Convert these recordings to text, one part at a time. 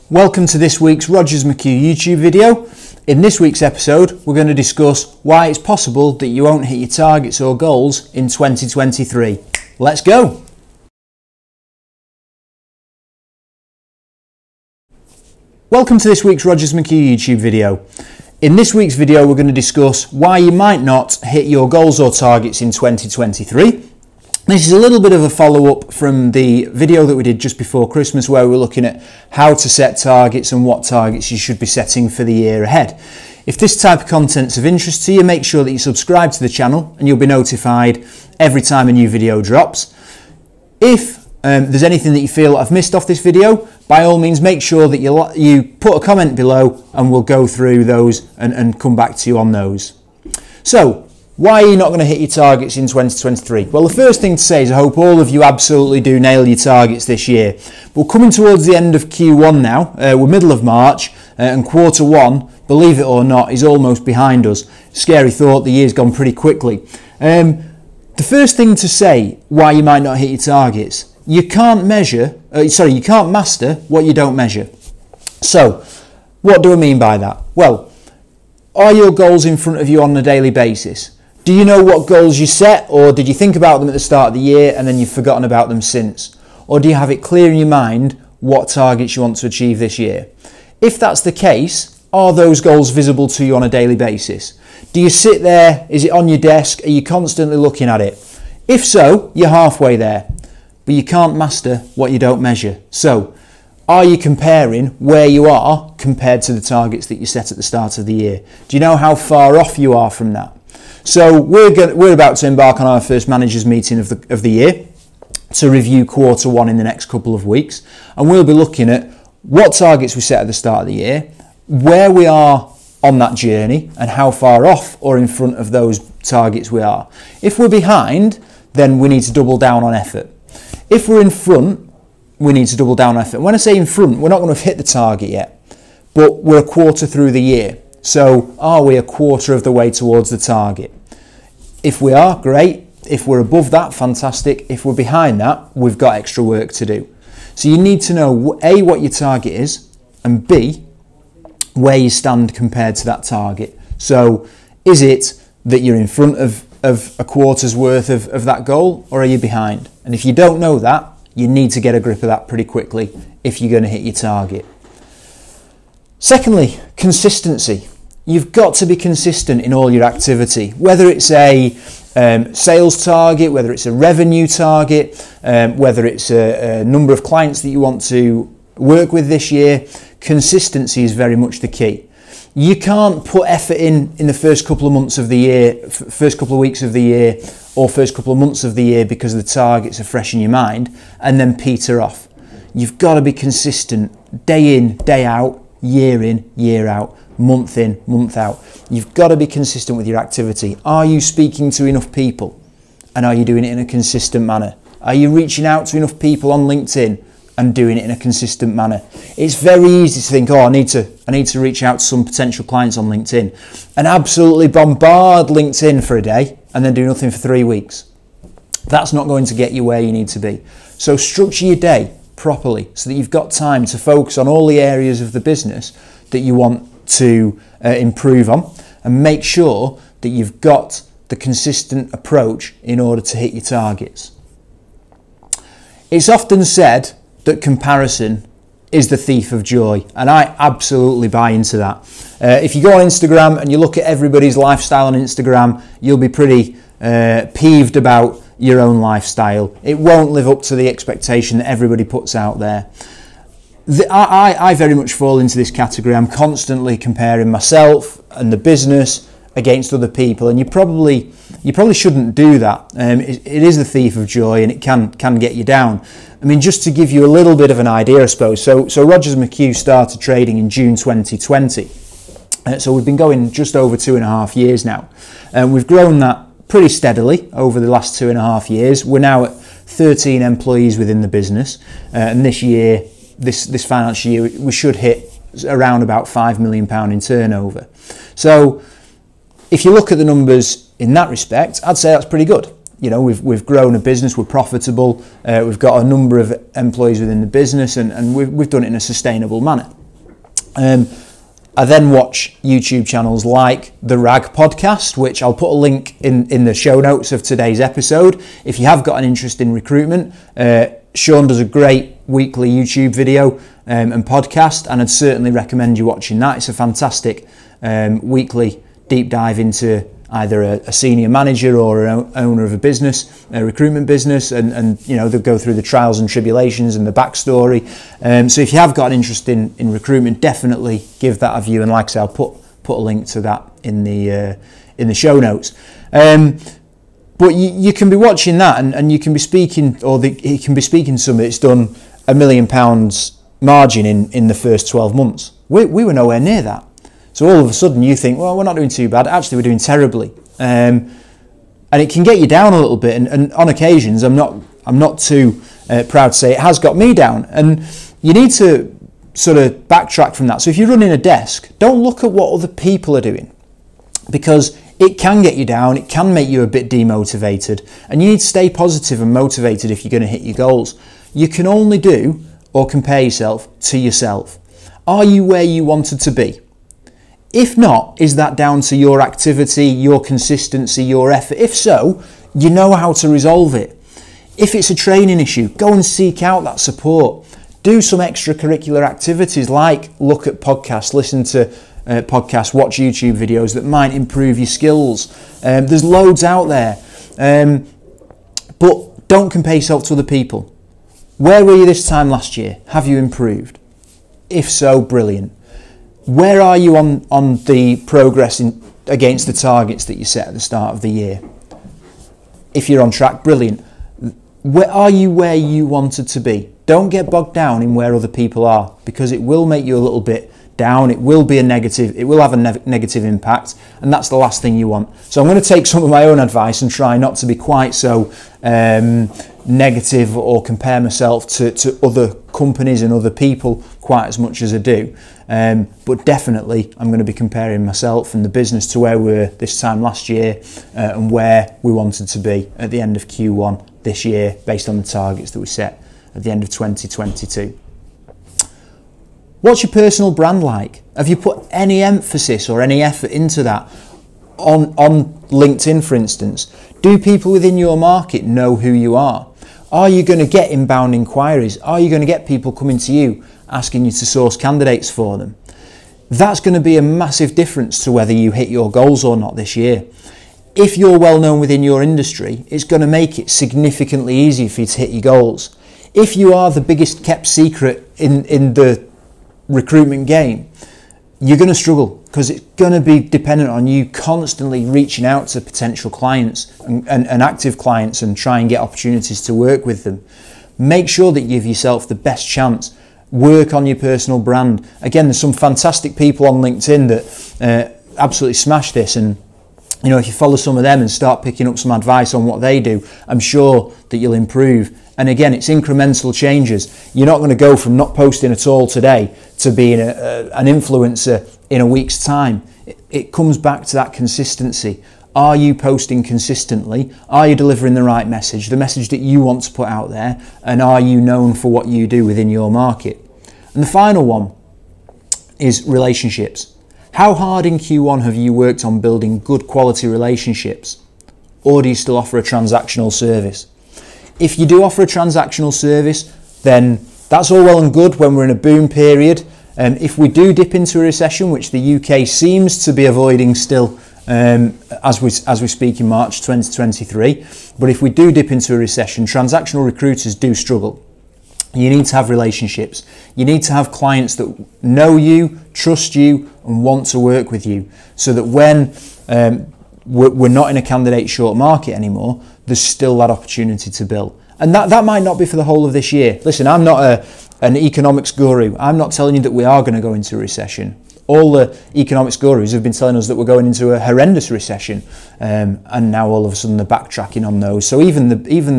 Welcome to this week's Rogers McHugh YouTube video. In this week's episode, we're going to discuss why it's possible that you won't hit your targets or goals in 2023. Let's go! Welcome to this week's Rogers McHugh YouTube video. In this week's video, we're going to discuss why you might not hit your goals or targets in 2023. This is a little bit of a follow-up from the video that we did just before Christmas, where we're looking at how to set targets and what targets you should be setting for the year ahead. If this type of content's of interest to you, make sure that you subscribe to the channel and you'll be notified every time a new video drops. If there's anything that you feel I've missed off this video, by all means make sure that you put a comment below and we'll go through those and come back to you on those. So, why are you not going to hit your targets in 2023? Well, the first thing to say is I hope all of you absolutely do nail your targets this year. We're coming towards the end of Q1 now. We're middle of March and quarter one, believe it or not, is almost behind us. Scary thought, the year's gone pretty quickly. The first thing to say why you might not hit your targets, you can't master what you don't measure. So, what do I mean by that? Well, are your goals in front of you on a daily basis? Do you know what goals you set, or did you think about them at the start of the year and then you've forgotten about them since? Or do you have it clear in your mind what targets you want to achieve this year? If that's the case, are those goals visible to you on a daily basis? Do you sit there? Is it on your desk? Are you constantly looking at it? If so, you're halfway there, but you can't master what you don't measure. So, are you comparing where you are compared to the targets that you set at the start of the year? Do you know how far off you are from that? So we're about to embark on our first managers meeting of the year to review quarter one in the next couple of weeks, and we'll be looking at what targets we set at the start of the year, where we are on that journey, and how far off or in front of those targets we are. If we're behind, then we need to double down on effort. If we're in front, we need to double down on effort. When I say in front, we're not going to have hit the target yet, but we're a quarter through the year. So are we a quarter of the way towards the target? If we are, great. If we're above that, fantastic. If we're behind that, we've got extra work to do. So you need to know A, what your target is, and B, where you stand compared to that target. So is it that you're in front of a quarter's worth of that goal, or are you behind? And if you don't know that, you need to get a grip of that pretty quickly if you're going to hit your target. Secondly, consistency. You've got to be consistent in all your activity, whether it's a sales target, whether it's a revenue target, whether it's a number of clients that you want to work with this year. Consistency is very much the key. You can't put effort in the first couple of months of the year, first couple of weeks of the year, or first couple of months of the year because the targets are fresh in your mind and then peter off. You've got to be consistent day in, day out, year in, year out, month in, month out. You've got to be consistent with your activity. Are you speaking to enough people? And are you doing it in a consistent manner? Are you reaching out to enough people on LinkedIn and doing it in a consistent manner? It's very easy to think, oh, I need to reach out to some potential clients on LinkedIn and absolutely bombard LinkedIn for a day and then do nothing for 3 weeks. That's not going to get you where you need to be. So structure your day properly so that you've got time to focus on all the areas of the business that you want to improve on, and make sure that you've got the consistent approach in order to hit your targets. It's often said that comparison is the thief of joy, and I absolutely buy into that. If you go on Instagram and you look at everybody's lifestyle on Instagram, you'll be pretty peeved about your own lifestyle. It won't live up to the expectation that everybody puts out there. I very much fall into this category. I'm constantly comparing myself and the business against other people, and you probably shouldn't do that. It is the thief of joy, and it can get you down. I mean, just to give you a little bit of an idea, I suppose. So Rogers McHugh started trading in June 2020. So we've been going just over 2.5 years now, and we've grown that pretty steadily over the last 2.5 years. We're now at 13 employees within the business, and this year, this financial year, we should hit around about £5 million in turnover. So if you look at the numbers in that respect, I'd say that's pretty good. you know, we've grown a business, we're profitable, we've got a number of employees within the business, and we've done it in a sustainable manner. I then watch YouTube channels like the RAG podcast, which I'll put a link in the show notes of today's episode. If you have got an interest in recruitment, Sean does a great weekly YouTube video and podcast, and I'd certainly recommend you watching that. It's a fantastic weekly deep dive into either a senior manager or an owner of a business, a recruitment business, and you know, they'll go through the trials and tribulations and the backstory. So if you have got an interest in recruitment, definitely give that a view. And like I say, I'll put a link to that in the show notes. But you can be watching that, and you can be speaking, or he can be speaking to somebody that's done £1 million margin in the first 12 months. We were nowhere near that. So all of a sudden you think, well, we're not doing too bad. Actually, we're doing terribly. And it can get you down a little bit. And on occasions, I'm not too proud to say it has got me down. And you need to sort of backtrack from that. So if you're running a desk, don't look at what other people are doing, because it can get you down. It can make you a bit demotivated. And you need to stay positive and motivated if you're going to hit your goals. You can only do or compare yourself to yourself. Are you where you wanted to be? If not, is that down to your activity, your consistency, your effort? If so, you know how to resolve it. If it's a training issue, go and seek out that support. Do some extracurricular activities like look at podcasts, listen to podcasts, watch YouTube videos that might improve your skills. There's loads out there. But don't compare yourself to other people. Where were you this time last year? Have you improved? If so, brilliant. Where are you on the progress against the targets that you set at the start of the year? If you're on track, brilliant. Where are you where you wanted to be? Don't get bogged down in where other people are, because it will make you a little bit down. It will be a negative. It will have a negative impact, and that's the last thing you want. So I'm going to take some of my own advice and try not to be quite so negative or compare myself to other companies and other people quite as much as I do. But definitely I'm going to be comparing myself and the business to where we were this time last year and where we wanted to be at the end of Q1 this year based on the targets that we set at the end of 2022. What's your personal brand like? Have you put any emphasis or any effort into that? On LinkedIn, for instance, do people within your market know who you are? Are you going to get inbound inquiries? Are you going to get people coming to you asking you to source candidates for them? That's going to be a massive difference to whether you hit your goals or not this year. If you're well known within your industry, it's going to make it significantly easier for you to hit your goals. If you are the biggest kept secret in the recruitment game, you're going to struggle, because it's going to be dependent on you constantly reaching out to potential clients and active clients and try and get opportunities to work with them. Make sure that you give yourself the best chance. Work on your personal brand. Again, there's some fantastic people on LinkedIn that absolutely smash this, and you know, if you follow some of them and start picking up some advice on what they do, I'm sure that you'll improve. And again, it's incremental changes. You're not going to go from not posting at all today to being an influencer in a week's time. It comes back to that consistency. Are you posting consistently? Are you delivering the right message, the message that you want to put out there? And are you known for what you do within your market? And the final one is relationships. How hard in Q1 have you worked on building good quality relationships? Or do you still offer a transactional service? If you do offer a transactional service, then that's all well and good when we're in a boom period. If we do dip into a recession, which the UK seems to be avoiding still as we speak in March 2023, but if we do dip into a recession, transactional recruiters do struggle. You need to have relationships. You need to have clients that know you, trust you, and want to work with you, so that when we're not in a candidate short market anymore, there's still that opportunity to build. And that might not be for the whole of this year. Listen, I'm not an economics guru. I'm not telling you that we are going to go into a recession. All the economics gurus have been telling us that we're going into a horrendous recession, and now all of a sudden they're backtracking on those. So even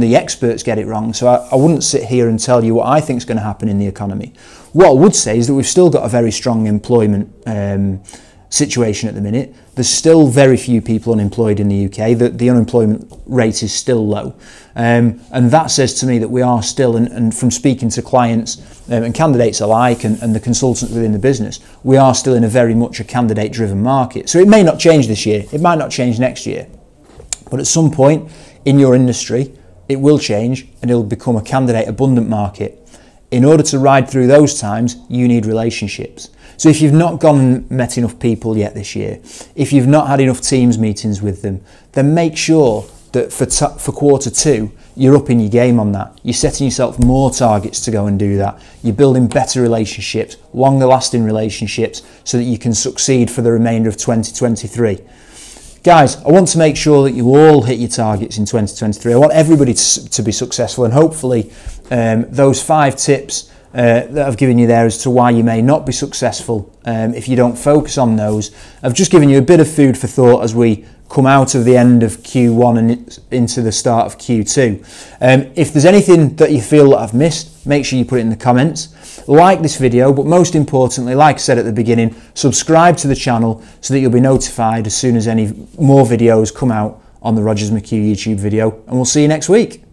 the experts get it wrong. So I wouldn't sit here and tell you what I think is going to happen in the economy. What I would say is that we've still got a very strong employment situation at the minute. There's still very few people unemployed in the UK. The unemployment rate is still low. And that says to me that we are still, and from speaking to clients and candidates alike and the consultants within the business, we are still in a very much a candidate-driven market. So it may not change this year, it might not change next year, but at some point in your industry, it will change and it'll become a candidate-abundant market. In order to ride through those times, you need relationships. So if you've not gone and met enough people yet this year, if you've not had enough Teams meetings with them, then make sure that for quarter two, you're up in your game on that. You're setting yourself more targets to go and do that. You're building better relationships, longer lasting relationships, so that you can succeed for the remainder of 2023. Guys, I want to make sure that you all hit your targets in 2023. I want everybody to be successful, and hopefully those 5 tips that I've given you there as to why you may not be successful if you don't focus on those, I've just given you a bit of food for thought as we come out of the end of Q1 and into the start of Q2. If there's anything that you feel that I've missed, make sure you put it in the comments. Like this video, but most importantly, like I said at the beginning, subscribe to the channel so that you'll be notified as soon as any more videos come out on the Rogers McHugh YouTube video, and we'll see you next week.